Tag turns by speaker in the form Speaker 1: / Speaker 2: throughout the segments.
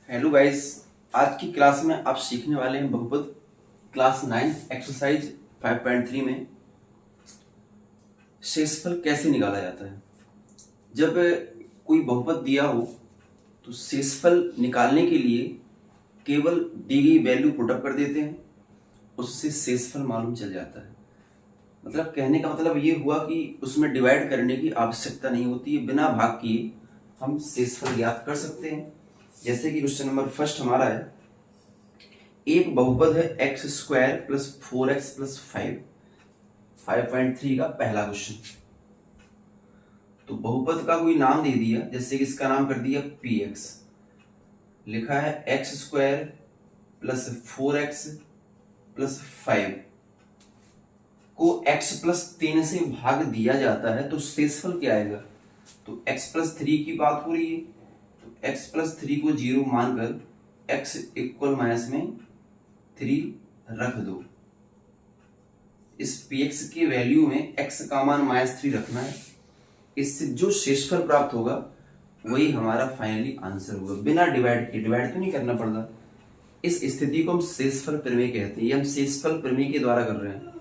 Speaker 1: Hello guys. आज की class में आप सीखने वाले हैं बहुपद क्लास 9 एक्सरसाइज 5.3 में शेषफल कैसे निकाला जाता है। जब कोई बहुपद दिया हो तो शेषफल निकालने के लिए केवल दी गई वैल्यू पुटअप कर देते हैं, उससे शेषफल मालूम चल जाता है। मतलब कहने का मतलब ये हुआ कि उसमें डिवाइड करने की आवश्यकता नहीं होती है, बिना भाग किए हम शेषफल ज्ञात कर सकते हैं। जैसे कि क्वेश्चन नंबर फर्स्ट हमारा है, एक बहुपद है x square plus 4x plus 5.3 का पहला क्वेश्चन। तो बहुपद का कोई नाम दे दिया, जैसे कि इसका नाम कर दिया px, लिखा है x square plus 4x plus 5 को x प्लस 3 से भाग दिया जाता है, तो शेषफल क्या आएगा। तो x प्लस 3 की बात हो रही है, तो x प्लस 3 को 0 मानकर x इक्वल माइनस में 3 रख दो। इस px की वैल्यू में x का मान -3 रखना है। इससे जो शेषफल प्राप्त होगा वही हमारा फाइनली आंसर होगा, बिना डिवाइड के। डिवाइड तो नहीं करना पड़ता। इस स्थिति को हम शेषफल प्रमेय कहते हैं। ये हम शेषफल प्रमेय के द्वारा कर रहे हैं।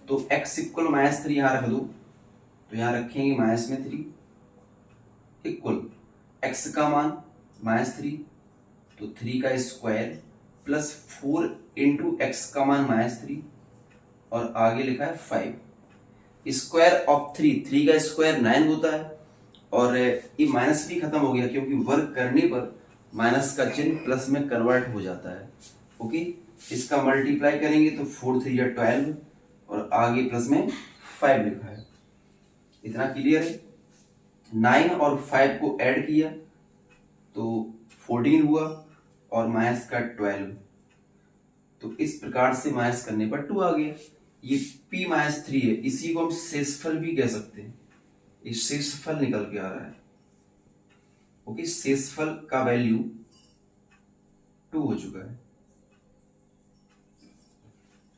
Speaker 1: तो x इक्वल -3 यहां रख दो, तो यहां रखेंगे -3 इक्वल x का मान -3, तो 3 का स्क्वायर प्लस 4 इंटू एक्स का मान -3 और आगे लिखा है 5 स्क्वायर ऑफ 3 का स्क्वायर 9 होता है। और ये माइनस भी खत्म हो गया क्योंकि वर्क करने पर माइनस का चिन्ह प्लस में कन्वर्ट हो जाता है। ओके, इसका मल्टीप्लाई करेंगे तो 4 3 या 12 और आगे प्लस में 5 लिखा है। इतना क्लियर है। 9 और 5 को ऐड किया तो 14 हुआ और माइनस का 12, तो इस प्रकार से माइनस करने पर 2 आ गया। ये p-3 है, इसी को हम शेषफल भी कह सकते हैं। ये शेषफल निकल के आ रहा है। ओके, शेषफल का वैल्यू 2 हो चुका है।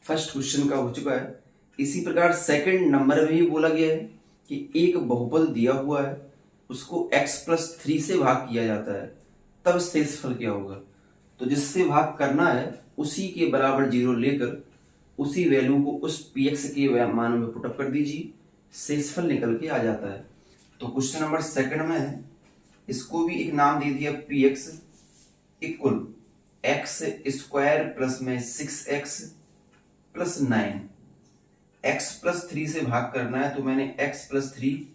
Speaker 1: फर्स्ट क्वेश्चन का हो चुका है। इसी प्रकार सेकंड नंबर में भी बोला गया है कि एक बहुपद दिया हुआ है, उसको x प्लस 3 से भाग किया जाता है, तब शेषफल क्या होगा। तो जिससे भाग करना है उसी के बराबर 0 लेकर उसी वैल्यू को उस px के मान में पुटअप कर दीजिए, शेषफल निकल के आ जाता है। तो क्वेश्चन नंबर सेकंड में है, इसको भी एक नाम दे दिया px equal x square plus में 6x प्लस 9। x प्लस 3 से भाग करना है तो मैंने x प्लस 3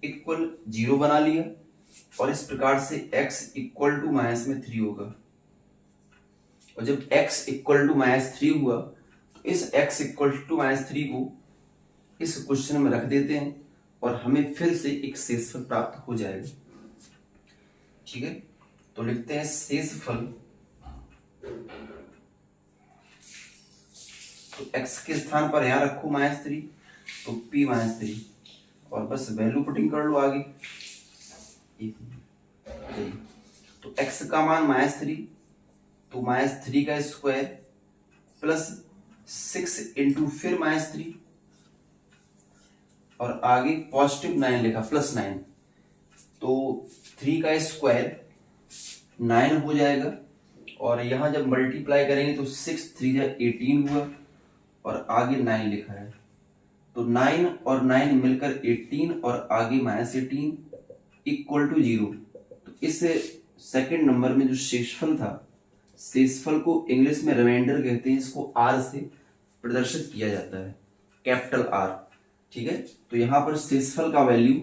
Speaker 1: इक्वल 0 बना लिया और इस प्रकार से x इक्वल टू माइनस में 3 होगा। और जब x इक्वल टू -3 हुआ तो इस x इक्वल टू -3 को इस क्वेश्चन में रख देते हैं और हमें फिर से एक शेषफल प्राप्त हो जाएगा। ठीक है, तो लिखते हैं शेषफल। तो x के स्थान पर यहां रखो -3, तो p-3 और बस वैल्यू पुटिंग कर लो आगे। तो x का मान -3, तो -3 का स्क्वायर प्लस 6 इंटू फिर -3 और आगे पॉजिटिव 9 लिखा प्लस 9, तो 3 का स्क्वायर 9 हो जाएगा और यहां जब मल्टीप्लाई करेंगे तो 6 3 18 हुआ और आगे 9 लिखा है। तो 9 और 9 मिलकर 18 और आगे -18 इक्वल टू 0। तो इस सेकंड नंबर में जो शेषफल था, शेषफल को इंग्लिश में रिमाइंडर कहते हैं, इसको R से प्रदर्शित किया जाता है, कैपिटल R। ठीक है, तो यहां पर शेषफल का वैल्यू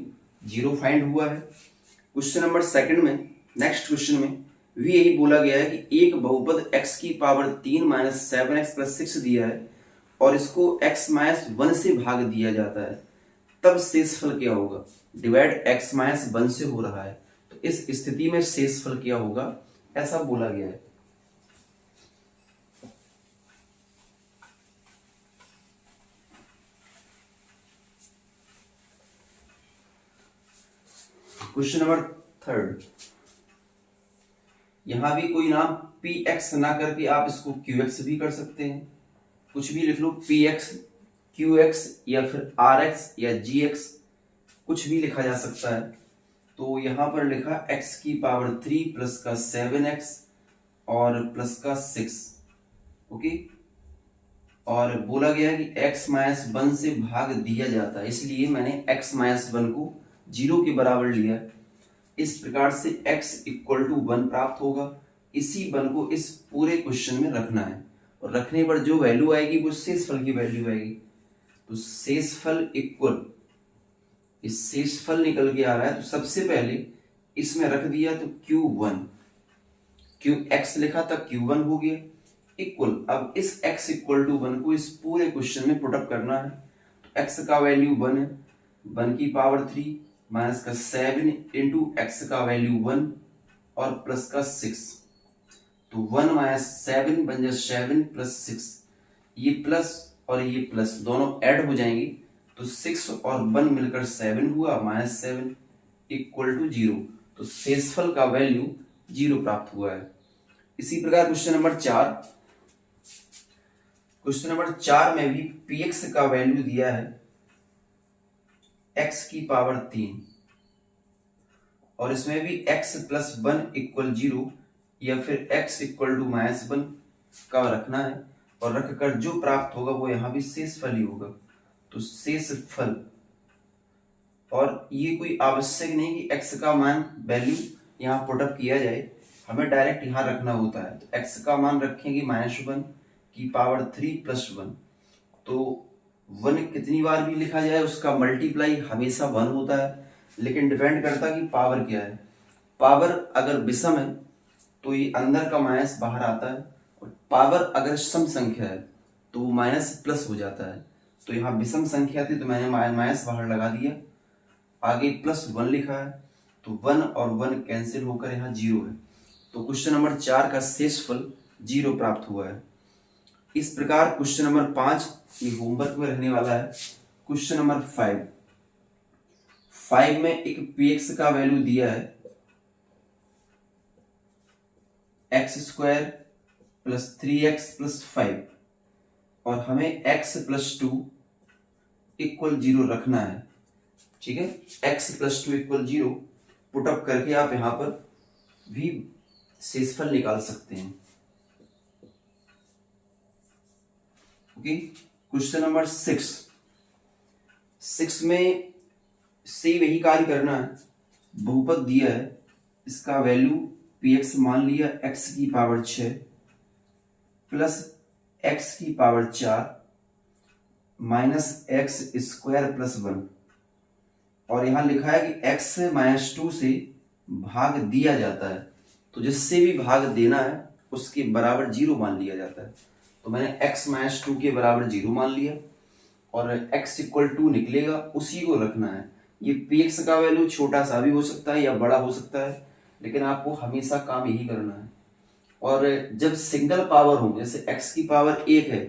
Speaker 1: 0 फाइंड हुआ है। क्वेश्चन नंबर सेकंड में, नेक्स्ट क्वेश्चन में भी यही बोला गया है कि एक बहुपद x की पावर 3 माइनस 7x प्लस 6 दिया है और इसको x माइनस 1 से भाग दिया जाता है, तब शेषफल क्या होगा। डिवाइड x माइनस 1 से हो रहा है, तो इस स्थिति में शेषफल क्या होगा, ऐसा बोला गया है। क्वेश्चन नंबर थर्ड, यहां भी कोई नाम px ना करके आप इसको qx भी कर सकते हैं। कुछ भी लिख लो, px qx या फिर rx या gx, कुछ भी लिखा जा सकता है। तो यहाँ पर लिखा x की पावर 3 प्लस का 7x और प्लस का 6, ओके। और बोला गया कि x माइनस 1 से भाग दिया जाता है, इसलिए मैंने x माइनस 1 को 0 के बराबर लिया। इस प्रकार से x इक्वल टू 1 प्राप्त होगा। इसी 1 को इस पूरे क्वेश्चन में रखना है, और रखने पर जो वैल्यू आएगी वो शेषफल की वैल्यू आएगी। तो शेषफल इक्वल, इस शेषफल निकल के आ रहा है, तो सबसे पहले इसमें रख दिया तो Q1, Qx लिखा था Q1 हो गया, इक्वल। अब इस x इक्वल टू 1 को इस पूरे क्वेश्चन में पुट अप करना है। तो x का वैल्यू 1 है, 1 की पावर 3 माइनस का 7 इंटू x का वैल्यू 1 और प्लस का 6, तो 1 माइनस 7 बन जाए 7 प्लस 6, ये प्लस और ये प्लस दोनों ऐड हो जाएंगे, तो 6 और 1 मिलकर 7 हुआ, माइनस 7 इक्वल टू 0। तो शेषफल का वैल्यू 0 प्राप्त हुआ है। इसी प्रकार क्वेश्चन नंबर 4, क्वेश्चन नंबर 4 में भी px का वैल्यू दिया है x की पावर 3, और इसमें भी x प्लस 1 इक्वल 0 या फिर x इक्वल टू माइनस 1 का रखना है, और रखकर जो प्राप्त होगा वो यहाँ भी शेषफल ही होगा। तो शेषफल, और ये कोई आवश्यक नहीं कि x का मान वैल्यू यहाँ पुटअप किया जाए, हमें डायरेक्ट यहाँ रखना होता है। तो x का मान रखेंगे -1 की पावर 3 प्लस 1, तो 1 कितनी बार भी लिखा जाए उसका मल्टीप्लाई हमेशा 1 होता है, लेकिन डिपेंड करता है कि पावर क्या है। पावर अगर विषम है तो ये अंदर का माइनस बाहर आता है, और पावर अगर सम संख्या है तो वो माइनस प्लस हो जाता है। तो यहाँ विषम संख्या थी तो मैंने माइनस बाहर लगा दिया, आगे प्लस 1 लिखा है, तो 1 और 1 कैंसिल होकर यहाँ 0 है। तो क्वेश्चन नंबर 4 का शेषफल 0 प्राप्त हुआ है। इस प्रकार क्वेश्चन नंबर 5 ये होमवर्क में रहने वाला है। क्वेश्चन नंबर 5 में एक px का वैल्यू दिया है x² प्लस 3x प्लस 5, और हमें x प्लस 2 इक्वल 0 रखना है, ठीक है। x प्लस 2 इक्वल 0 पुटअप करके आप यहां पर भी शेषफल निकाल सकते हैं, ओके। क्वेश्चन नंबर 6 में से वही कार्य करना है। बहुपद दिया है, इसका वैल्यू px मान लिया x की पावर 6 प्लस x की power 4 minus x square plus 1, और यहां लिखा है कि x माइनस 2 से भाग दिया जाता है, तो जिससे भी भाग देना है उसके बराबर 0 मान लिया जाता है। तो मैंने x माइनस 2 के बराबर 0 मान लिया, और x इक्वल 2 निकलेगा उसी को रखना है। ये px का वैल्यू छोटा सा भी हो सकता है या बड़ा हो सकता है, लेकिन आपको हमेशा काम यही करना है। और जब सिंगल पावर हो, जैसे x की पावर 1 है,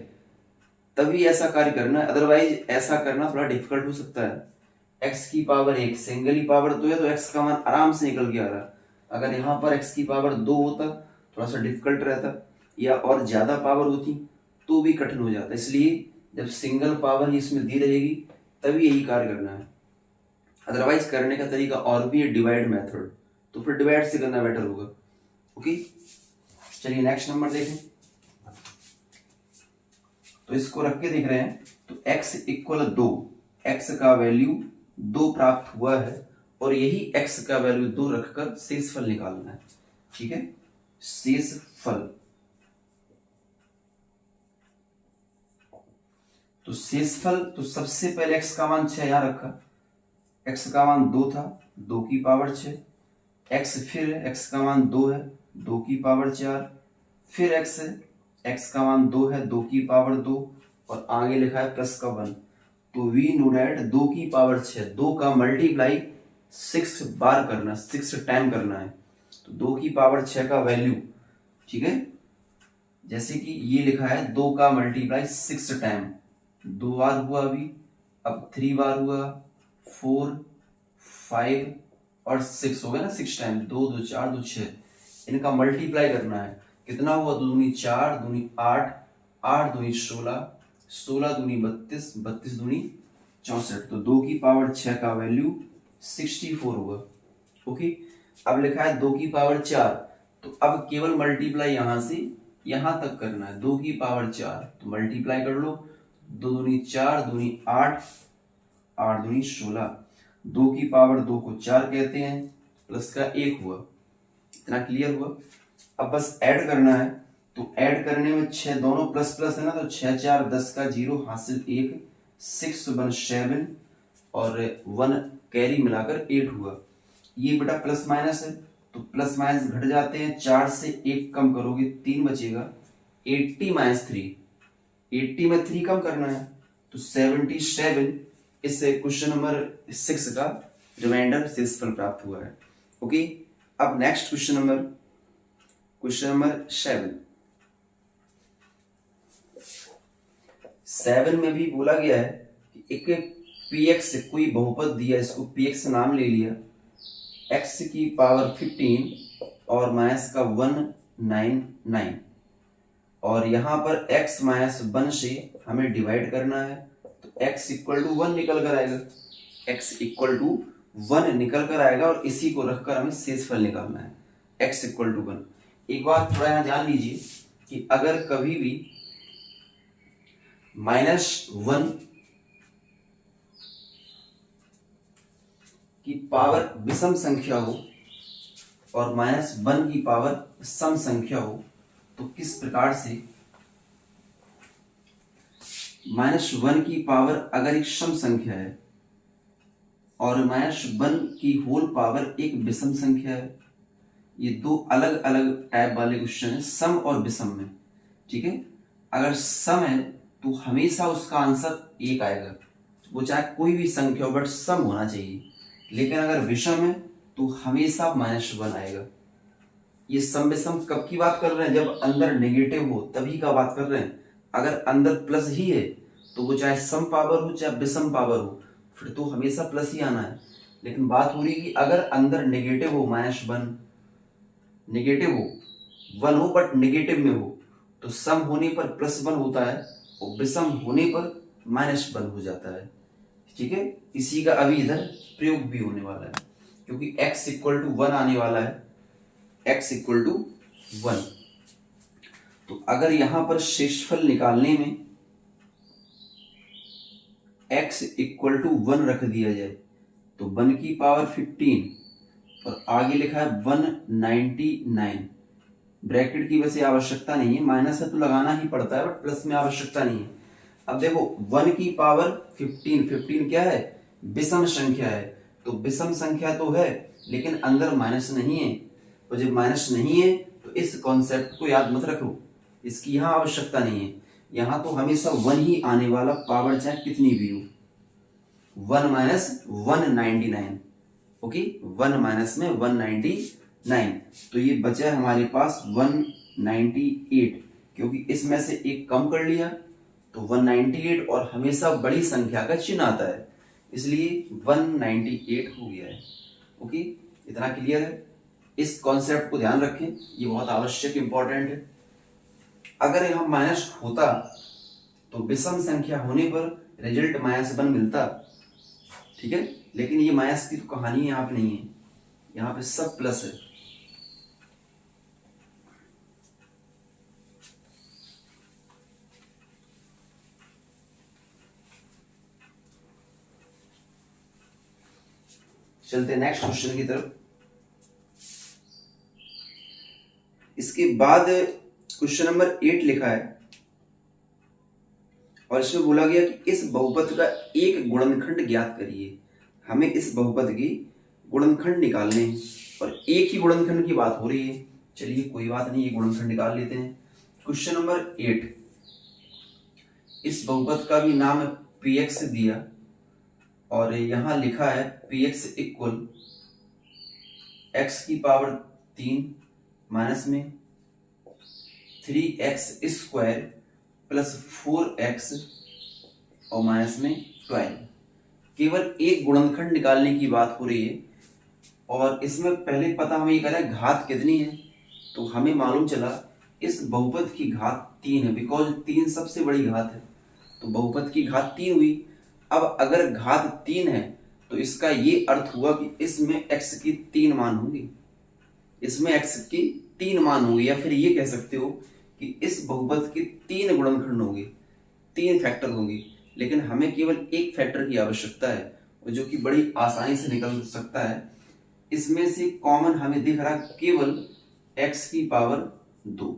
Speaker 1: तभी ऐसा कार्य करना है, अदरवाइज ऐसा करना थोड़ा डिफिकल्ट हो सकता है। x की पावर 1 सिंगल ही पावर 2 है, तो x का मान आराम से निकल के आ रहा है। अगर यहाँ पर x की पावर 2 होता थोड़ा सा डिफिकल्ट रहता, या और ज्यादा पावर होती तो भी कठिन हो जाता। इसलिए जब सिंगल पावर ही इसमें दी रहेगी तभी यही कार्य करना है। अदरवाइज करने का तरीका और भी है, डिवाइड मेथड, तो फिर डिवाइड से करना बेटर होगा, ओके। चलिए नेक्स्ट नंबर देखें। तो इसको रख के देख रहे हैं, तो x इक्वल 2, x का वैल्यू 2 प्राप्त हुआ है, और यही x का वैल्यू 2 रखकर शेषफल निकालना है, ठीक है। शेषफल, तो शेषफल, तो सबसे पहले x का मान 6 यहां रखा, x का मान 2 था, 2 की पावर 6, x फिर है, x का मान 2 है, 2 की पावर 4, फिर x है, x का मान 2 है, 2 की पावर 2, और आगे लिखा है प्लस का 1। तो वी नो दैट 2 की पावर 6, 2 का मल्टीप्लाई 6 बार करना, 6 टाइम करना है। तो 2 की पावर 6 का वैल्यू, ठीक है, जैसे कि ये लिखा है 2 का मल्टीप्लाई 6 टाइम, 2 बार हुआ अभी, अब 3 बार हुआ, 4, 5 और 6 हो गया ना, 6 टाइम, 2 2 4 2 6, इनका मल्टीप्लाई करना है। कितना हुआ, 2 दूनी 4, दूनी 8, 8 दूनी 16, 16 दूनी 32, 32 दूनी 64। तो 2 की पावर 6 का वैल्यू 64 होगा, ओके, अब लिखा है 2 की पावर 4, तो अब केवल मल्टीप्लाई यहां से यहां तक करना है। 2 की पावर 4 तो मल्टीप्लाई कर लो, 2 दूनी 4, दूनी 8, 8 दूनी 16। 2 की पावर 2 को 4 कहते हैं, प्लस का 1 हुआ। इतना क्लियर हुआ। अब बस ऐड करना है, तो ऐड करने में 6 दोनों प्लस प्लस है ना, तो 6 4 10 का 0 हासिल 1, 6 1 7 और 1 कैरी मिलाकर 8 हुआ। ये बेटा प्लस माइनस है, तो प्लस माइनस घट जाते हैं, 4 से 1 कम करोगे 3 बचेगा, 80 माइनस 3, 80 में 3 कम करना है तो 77। इस क्वेश्चन नंबर 6 का रिमाइंडर शेषफल प्राप्त हुआ है। ओके, अब नेक्स्ट क्वेश्चन नंबर 7 में भी बोला गया है कि एक px कोई बहुपद दिया, इसको px नाम ले लिया, x की पावर 15 और माइनस का 199, और यहां पर x माइनस 1 से हमें डिवाइड करना है, तो x इक्वल टू 1 निकल कर आएगा, x इक्वल टू 1 निकल कर आएगा, और इसी को रखकर हमें शेषफल निकालना है, x इक्वल टू 1। एक बात थोड़ा यहां ध्यान लीजिए कि अगर कभी भी -1 की पावर विषम संख्या हो और -1 की पावर सम संख्या हो, तो किस प्रकार से -1 की पावर अगर एक सम संख्या है और -1 की होल पावर एक विषम संख्या है, ये दो अलग अलग टाइप वाले क्वेश्चन है, सम और विषम में। ठीक है, अगर सम है तो हमेशा उसका आंसर 1 आएगा, वो चाहे कोई भी संख्या हो, बट सम होना चाहिए। लेकिन अगर विषम है तो हमेशा -1 आएगा। ये सम विषम कब की बात कर रहे हैं? जब अंदर नेगेटिव हो तभी का बात कर रहे हैं। अगर अंदर प्लस ही है तो वो चाहे सम पावर हो चाहे विषम पावर हो, फिर तो हमेशा प्लस ही आना है। लेकिन बात हो रही कि अगर अंदर नेगेटिव हो, -1 नेगेटिव हो, 1 हो बट नेगेटिव में हो, तो सम होने पर +1 होता है और विषम होने पर -1 हो जाता है। ठीक है, इसी का अभी इधर प्रयोग भी होने वाला है, क्योंकि x इक्वल टू 1 आने वाला है, x इक्वल टू 1। तो अगर यहां पर शेषफल निकालने में x इक्वल टू 1 रख दिया जाए, तो 1 की पावर 15 और आगे लिखा है 199, ब्रैकेट की वैसे आवश्यकता नहीं है, माइनस है तो लगाना ही पड़ता है, बट प्लस में आवश्यकता नहीं है। अब देखो 1 की पावर 15 क्या है? विषम संख्या है, तो विषम संख्या तो है लेकिन अंदर माइनस नहीं है, तो जब माइनस नहीं है तो इस कॉन्सेप्ट को याद मत रखो, इसकी यहाँ आवश्यकता नहीं है। यहाँ तो हमेशा 1 ही आने वाला, पावर चाहे कितनी भी हो। 1 माइनस 199, ओके, 1 माइनस में 199, तो ये बचा हमारे पास 198, क्योंकि इसमें से एक कम कर लिया तो 198, और हमेशा बड़ी संख्या का चिन्ह आता है, इसलिए 198 हो गया है। ओके, इतना क्लियर है? इस कॉन्सेप्ट को ध्यान रखें, ये बहुत आवश्यक इंपॉर्टेंट है। अगर यहाँ माइनस होता तो विषम संख्या होने पर रिजल्ट -1 मिलता, ठीक है, लेकिन ये माइनस की तो कहानी यहाँ पे नहीं है, यहाँ पे सब प्लस है। चलते नेक्स्ट क्वेश्चन की तरफ। इसके बाद क्वेश्चन नंबर 8 लिखा है और इसमें बोला गया कि इस बहुपद का एक गुणनखंड ज्ञात करिए। हमें इस बहुपद की गुणनखंड निकालने हैं और एक ही गुणनखंड की बात हो रही है। चलिए कोई बात नहीं, ये गुणनखंड निकाल लेते हैं। क्वेश्चन नंबर 8, इस बहुपद का भी नाम px दिया और यहां लिखा है px इक्वल x की पावर 3 माइनस में 3x स्क्वायर प्लस 4x और माइनस में 12। केवल एक गुणनखंड निकालने की बात हो रही है और इसमें पहले पता हमें ये करें घात कितनी है, तो हमें मालूम चला इस बहुपद की घात 3 है, बिकॉज 3 सबसे बड़ी घात है, तो बहुपद की घात 3 हुई। अब अगर घात 3 है तो इसका ये अर्थ हुआ कि इसमें x की 3 मान होंगे, इसमें x की 3 मान होंगे, या फिर ये कह सकते हो कि इस बहुपद के 3 गुणनखंड होंगे, 3 फैक्टर होंगे। लेकिन हमें केवल एक फैक्टर की आवश्यकता है, जो कि बड़ी आसानी से निकल सकता है। इसमें से कॉमन हमें दिख रहा केवल x की पावर 2,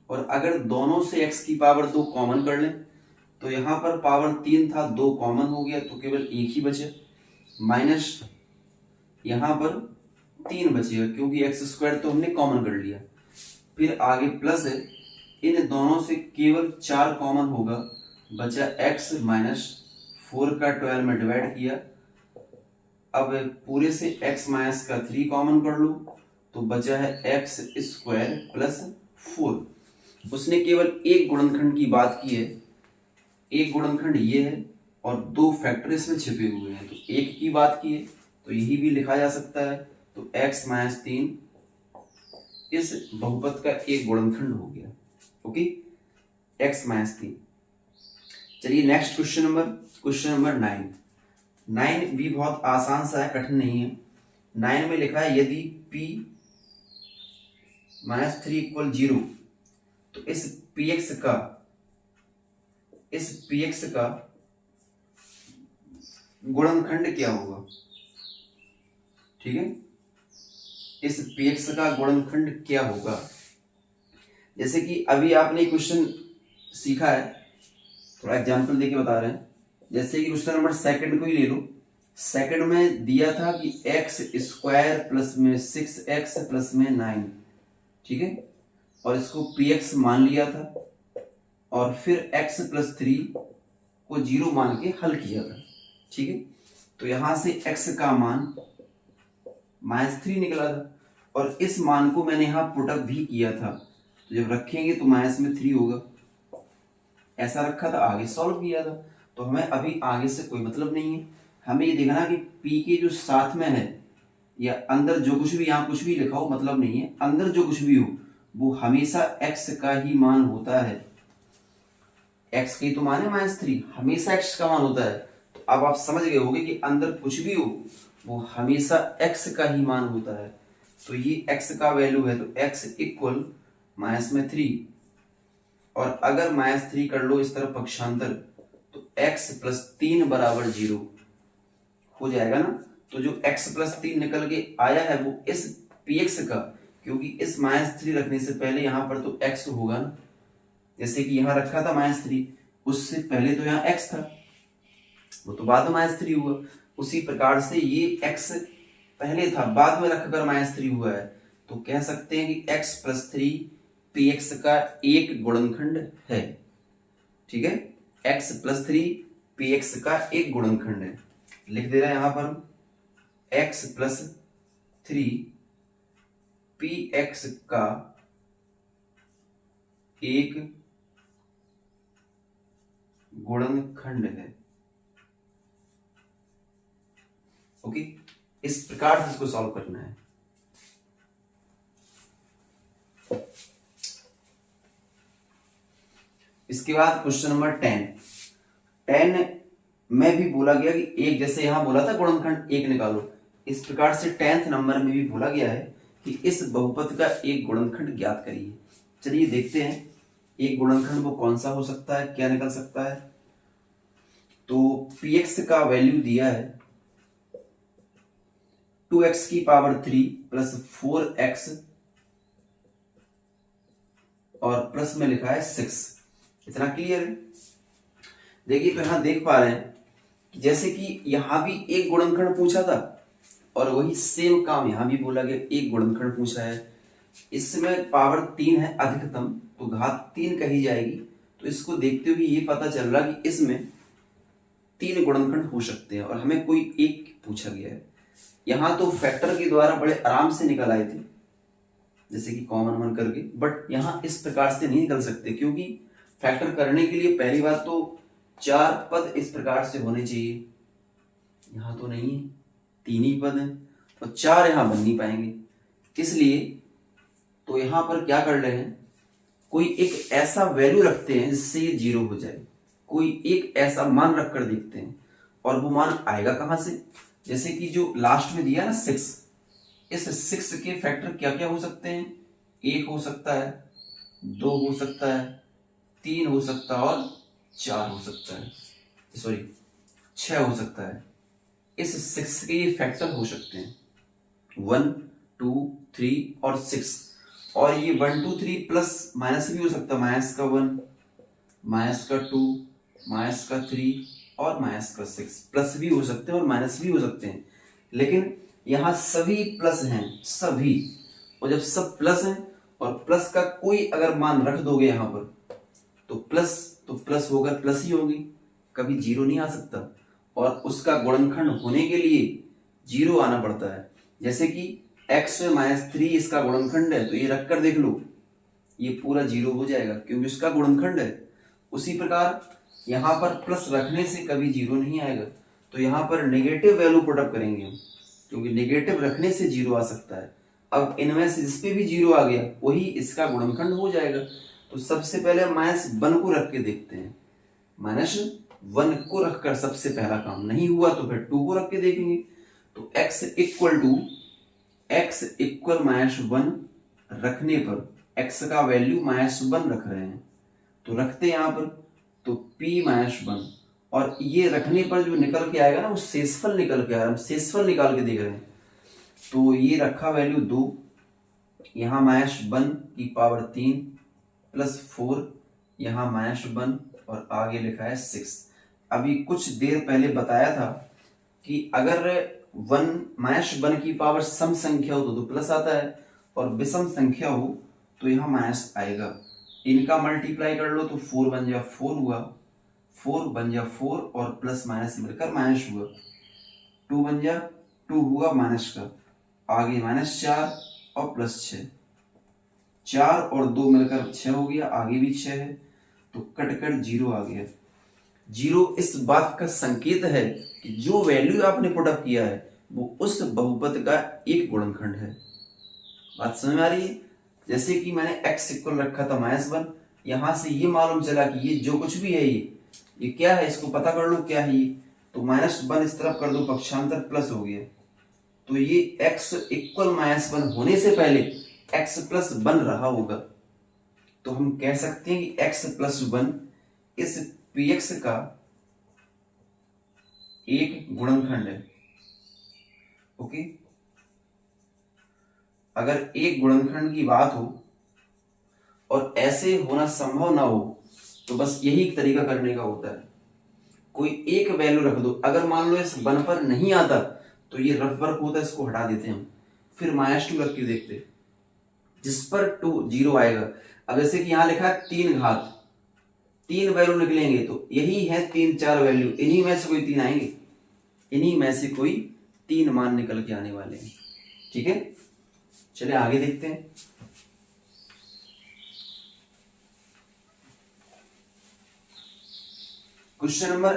Speaker 1: और अगर दोनों से x की पावर 2 कॉमन कर लें तो यहां पर पावर 3 था, 2 कॉमन हो गया तो केवल एक ही बचे, माइनस यहां पर 3 बचेगा क्योंकि एक्स स्क्वायर तो हमने कॉमन कर लिया। फिर आगे प्लस है, इन दोनों से केवल 4 कॉमन होगा, बचा x माइनस 4 का 12 में डिवाइड किया। अब पूरे से x माइनस का 3 कॉमन कर लो तो बचा है एक्स स्क्वायर प्लस 4। उसने केवल एक गुणनखंड की बात की है, एक गुणनखंड ये है और 2 फैक्टर इसमें छिपे हुए हैं, तो एक की बात की है तो यही भी लिखा जा सकता है। तो x माइनस 3 इस बहुपद का एक गुणनखंड हो गया। Okay, x minus 3। चलिए नेक्स्ट क्वेश्चन नंबर 9 भी बहुत आसान सा है, कठिन नहीं है। 9 में लिखा है यदि p माइनस 3 इक्वल 0 तो इस px का गुणनखंड क्या होगा। ठीक है, इस px का गुणनखंड क्या होगा। जैसे कि अभी आपने क्वेश्चन सीखा है, थोड़ा एग्जांपल देके बता रहे हैं। जैसे कि क्वेश्चन नंबर सेकंड को ही ले लो। सेकंड में दिया था कि एक्स स्क्वायर प्लस में 6x प्लस में 9, ठीक है, और इसको px मान लिया था और फिर x प्लस 3 को 0 मान के हल किया था। ठीक है, तो यहां से x का मान -3 निकला था और इस मान को मैंने यहां पुटअप भी किया था, तो जब रखेंगे तो माइनस में 3 होगा, ऐसा रखा था, आगे सॉल्व किया था। तो हमें अभी आगे से कोई मतलब नहीं है, हमें ये देखना कि p के जो साथ में है या अंदर जो कुछ भी, यहाँ कुछ भी लिखा हो मतलब नहीं है, अंदर जो कुछ भी हो वो हमेशा x का ही मान होता है। x की तो मान है -3, हमेशा x का मान होता है। तो अब आप समझ गए होंगे कि अंदर कुछ भी हो वो हमेशा x का ही मान होता है। तो ये x का वैल्यू है, तो x इक्वल -3, और अगर -3 कर लो इस तरफ पक्षांतर तो x प्लस 3 बराबर 0 हो जाएगा ना। तो जो x प्लस 3 निकल के आया है वो इस px का, क्योंकि इस -3 रखने से पहले यहाँ पर तो x होगा ना, जैसे कि यहाँ रखा था -3, उससे पहले तो यहाँ x था, वो तो बाद में -3 हुआ। उसी प्रकार से ये x पहले था, बाद में रखकर -3 हुआ है, तो कह सकते हैं कि x प्लस 3 px का एक गुणनखंड है। ठीक है, x प्लस 3 px का एक गुणनखंड है। लिख दे रहा है यहां पर x प्लस 3 px का एक गुणनखंड है। ओके, इस प्रकार से इसको सॉल्व करना है। इसके बाद क्वेश्चन नंबर 10 में भी बोला गया कि एक, जैसे यहां बोला था गुणनखंड एक निकालो, इस प्रकार से 10th नंबर में भी बोला गया है कि इस बहुपद का एक गुणनखंड ज्ञात करिए। चलिए देखते हैं एक गुणनखंड वो कौन सा हो सकता है, क्या निकल सकता है। तो px का वैल्यू दिया है 2x की पावर 3 प्लस 4x और प्लस में लिखा है 6। इतना क्लियर है। देखिए तो यहां देख पा रहे हैं कि जैसे कि यहां भी एक गुणनखंड पूछा था और वही सेम काम यहां भी बोला गया, एक गुणनखंड पूछा है। इसमें पावर 3 है अधिकतम, तो घात 3 कही जाएगी। तो इसको देखते हुए ये पता चल रहा कि इसमें 3 गुणनखंड हो सकते हैं और हमें कोई एक पूछा गया है। यहां तो फैक्टर के द्वारा बड़े आराम से निकल आए थे, जैसे कि कॉमन वन करके, बट यहां इस प्रकार से नहीं निकल सकते, क्योंकि फैक्टर करने के लिए पहली बात तो 4 पद इस प्रकार से होने चाहिए, यहां तो नहीं है, 3 ही पद हैं और 4 यहां बन नहीं पाएंगे। इसलिए तो यहां पर क्या कर रहे हैं, कोई एक ऐसा वैल्यू रखते हैं जिससे ये 0 हो जाए, कोई एक ऐसा मान रखकर देखते हैं। और वो मान आएगा कहां से, जैसे कि जो लास्ट में दिया ना 6, इस 6 के फैक्टर क्या क्या हो सकते हैं, 1 हो सकता है, 2 हो सकता है, 3 हो सकता है और 4 हो सकता है, सॉरी 6 हो सकता है। इस 6 के ये फैक्टर हो सकते हैं 1, 2, 3 और 6। और ये 1, 2, 3 प्लस माइनस भी हो सकता है, माइनस का 1, माइनस का 2, माइनस का 3 और माइनस का 6। प्लस भी हो सकते हैं और माइनस भी हो सकते हैं, लेकिन यहाँ सभी प्लस हैं सभी। और जब सब प्लस हैं और प्लस का कोई अगर मान रख दोगे यहाँ पर तो प्लस होगा, प्लस ही होगी, कभी जीरो नहीं आ सकता। और उसका गुणनखंड होने के लिए जीरो आना पड़ता है। जैसे कि x में -3 इसका गुणनखंड है, तो ये रखकर देख लो, ये पूरा जीरो हो जाएगा क्योंकि उसका गुणनखंड है। उसी प्रकार यहाँ पर प्लस रखने से कभी जीरो नहीं आएगा, तो यहाँ पर नेगेटिव वैल्यू पुटअप करेंगे हम, क्योंकि नेगेटिव रखने से जीरो आ सकता है। अब इनमें से जिस पे भी जीरो आ गया वही इसका गुणनखंड हो जाएगा। तो सबसे पहले -1 को रख के देखते हैं, -1 को रखकर सबसे पहला काम, नहीं हुआ तो फिर 2 को रख के देखेंगे। तो x इक्वल -1 रखने पर x का वैल्यू -1 रख रहे हैं, तो रखते हैं यहाँ पर, तो p -1 और ये रखने पर जो निकल के आएगा ना वो शेषफल निकल के आ रहा है, हम शेषफल निकाल के देख रहे हैं। तो ये रखा वैल्यू 2, यहाँ -1 की पावर 3 प्लस 4, यहाँ -1 और आगे लिखा है 6। अभी कुछ देर पहले बताया था कि अगर 1 की पावर सम संख्या हो तो प्लस आता है और विषम संख्या हो तो यहाँ माइनस आएगा। इनका मल्टीप्लाई कर लो तो 4 बन जा 4 हुआ, 4 बन जा 4 और प्लस माइनस मिलकर माइनस हुआ, 2 बन जा 2 हुआ माइनस का, आगे -4 और +6, 4 और 2 मिलकर 6 हो गया, आगे भी 6 है, तो कटकर 0 आ गया। 0 इस बात का संकेत है कि जो वैल्यू आपने पुटअप किया है वो उस बहुपद का एक गुणनखंड है। बात समझ में आ रही है? जैसे कि मैंने x इक्वल रखा था -1, यहां से ये मालूम चला कि ये जो कुछ भी है ये क्या है, इसको पता कर लो क्या है ये, तो -1 इस तरफ कर दो, पक्षांतर प्लस हो गया। तो ये x इक्वल -1 होने से पहले x प्लस 1 रहा होगा, तो हम कह सकते हैं कि x प्लस 1 इस px का एक गुणनखंड है। ओके, अगर एक गुणनखंड की बात हो और ऐसे होना संभव ना हो तो बस यही तरीका करने का होता है, कोई एक वैल्यू रख दो। अगर मान लो इस 1 पर नहीं आता तो ये रफ वर्क होता है, इसको हटा देते हैं हम, फिर -2 रख के देखते जिस पर 0 आएगा। अब जैसे कि यहाँ लिखा है 3 घात, 3 वैल्यू निकलेंगे तो यही है 3 4 वैल्यू, इन्हीं में से कोई 3 आएंगे, इन्हीं में से कोई 3 मान निकल के आने वाले हैं। ठीक है, चलिए आगे देखते हैं। क्वेश्चन नंबर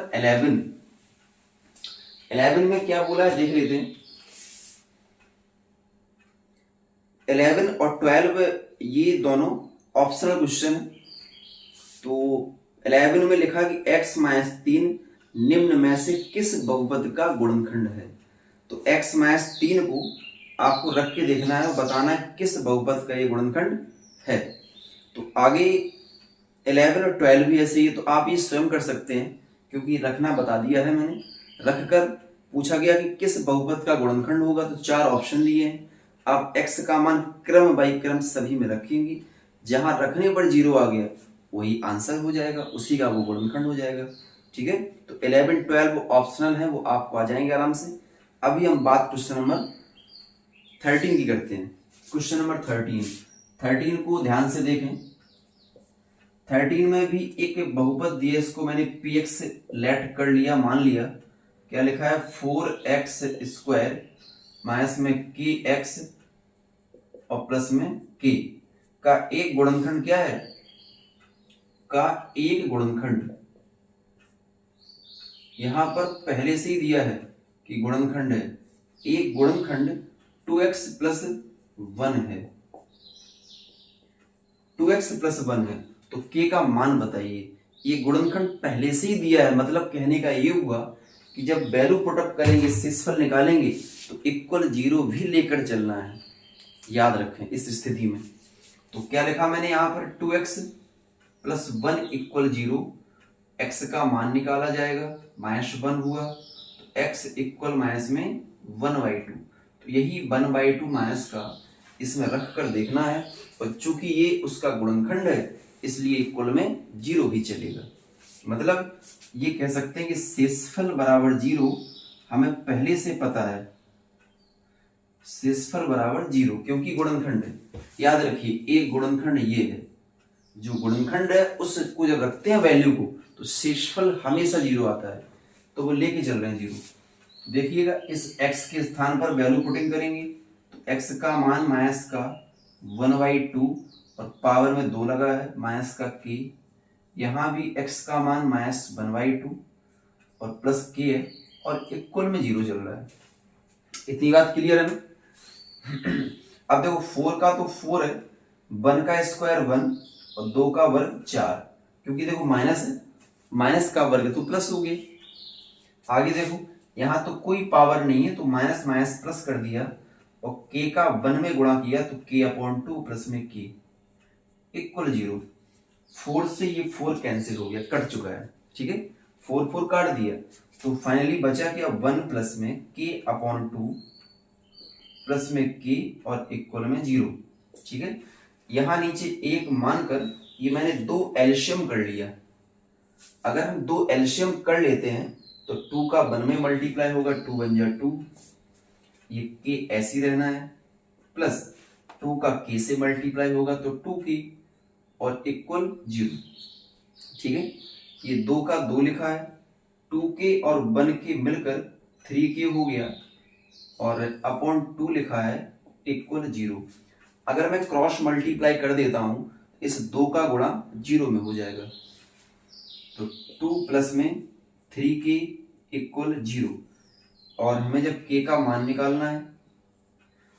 Speaker 1: 11 में क्या बोला है देख लेते हैं। 11 और 12 ये दोनों ऑप्शनल क्वेश्चन है। तो 11 में लिखा कि x - 3 निम्न में से किस बहुपद का गुणनखंड है। तो x - 3 को आपको रख के देखना है और बताना है किस बहुपद का ये गुणनखंड है। तो आगे 11 और 12 भी ऐसे ही, तो आप ये स्वयं कर सकते हैं क्योंकि रखना बता दिया है मैंने। रखकर पूछा गया कि किस बहुपद का गुणनखंड होगा, तो 4 ऑप्शन दिए हैं। आप x का मान क्रम बाई क्रम सभी में रखेंगे, जहां रखने पर 0 आ गया वही आंसर हो जाएगा, उसी का वो गुणनखंड हो जाएगा। ठीक है, तो 11 12 ऑप्शनल है, वो आपको आ जाएंगे आराम से। अभी हम बात क्वेश्चन नंबर 13 की करते हैं। क्वेश्चन नंबर 13 को ध्यान से देखें। 13 में भी एक बहुपद दिया, इसको मैंने px लेट कर लिया, मान लिया। क्या लिखा है 4x² माइनस में kx और प्लस में k का एक गुणनखंड क्या है, का एक गुणनखंड यहां पर पहले से ही दिया है कि गुणनखंड है, एक गुणनखंड 2x + 1 है, 2x + 1 है। तो k का मान बताइए। ये गुणनखंड पहले से ही दिया है, मतलब कहने का ये हुआ कि जब वैल्यू पुटअप करेंगे, शेषफल निकालेंगे, तो इक्वल 0 भी लेकर चलना है, याद रखें इस स्थिति में। तो क्या लिखा मैंने यहाँ पर 2x प्लस 1 इक्वल 0, x का मान निकाला जाएगा, -1 हुआ, तो x इक्वल माइनस में 1/2, तो यही 1/2 माइनस का इसमें रख कर देखना है, और चूंकि ये उसका गुणनखंड है इसलिए इक्वल में 0 भी चलेगा। मतलब ये कह सकते हैं कि शेषफल बराबर 0 हमें पहले से पता है, शेषफल बराबर 0 क्योंकि गुणनखंड है। याद रखिए एक गुणनखंड ये है, जो गुणनखंड है उसको जब रखते हैं वैल्यू को तो शेषफल हमेशा 0 आता है, तो वो लेके चल रहे हैं 0। देखिएगा इस x के स्थान पर वैल्यू पुटिंग करेंगे तो x का मान माइनस का 1/2 और पावर में 2 लगा है माइनस का k, यहाँ भी x का मान -1/2 और प्लस k है और इक्वल में 0 चल रहा है। इतनी बात क्लियर है ना। अब देखो 4 का तो 4 है, 1 का स्क्वायर 1 और 2 का वर्ग 4, क्योंकि देखो माइनस है, माइनस का वर्ग तो प्लस हो गए। आगे देखो यहाँ तो कोई पावर नहीं है तो माइनस माइनस प्लस कर दिया और k का 1 में गुणा किया तो k/2 प्लस में k इक्वल 0। 4 से ये 4 कैंसिल हो गया, कट चुका है, ठीक है, 4 काट दिया, तो फाइनली बचा क्या 1 प्लस में k/2 प्लस में k और इक्वल में 0, ठीक है। यहाँ नीचे एक मानकर ये मैंने 2 एलसीएम कर लिया। अगर हम 2 एलसीएम कर लेते हैं तो 2 का 1 में मल्टीप्लाई होगा, 2 1 जा 2, ये k ऐसी रहना है, प्लस 2 का k से मल्टीप्लाई होगा तो 2k और इक्वल 0, ठीक है। ये 2 का 2 लिखा है, 2k और 1k मिलकर 3k हो गया और अपॉन 2 लिखा है इक्वल 0। अगर मैं क्रॉस मल्टीप्लाई कर देता हूं इस 2 का गुणा 0 में हो जाएगा, तो 2 प्लस में 3k इक्वल 0, और हमें जब k का मान निकालना है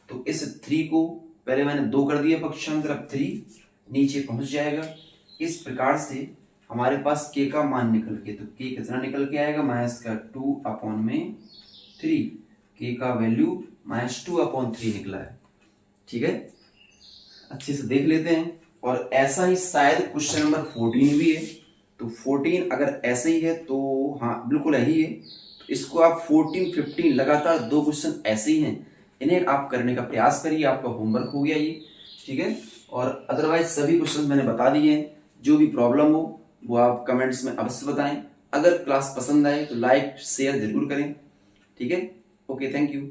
Speaker 1: तो इस 3 को पहले मैंने 2 कर दिया पक्षांतर, अब 3 नीचे पहुंच जाएगा। इस प्रकार से हमारे पास k का मान निकल के, तो k कितना निकल के आएगा -2/3, k का वैल्यू -2/3 निकला है, ठीक है। अच्छे से देख लेते हैं। और ऐसा ही शायद क्वेश्चन नंबर 14 भी है, तो 14 अगर ऐसे ही है तो हाँ बिल्कुल यही है, तो इसको आप 14 15 लगातार 2 क्वेश्चन ऐसे ही हैं, इन्हें आप करने का प्रयास करिए, आपका होमवर्क हो गया ये, ठीक है। और अदरवाइज सभी क्वेश्चन मैंने बता दिए हैं, जो भी प्रॉब्लम हो वो आप कमेंट्स में अवश्य बताएं। अगर क्लास पसंद आए तो लाइक शेयर जरूर करें, ठीक है। Okay, thank you.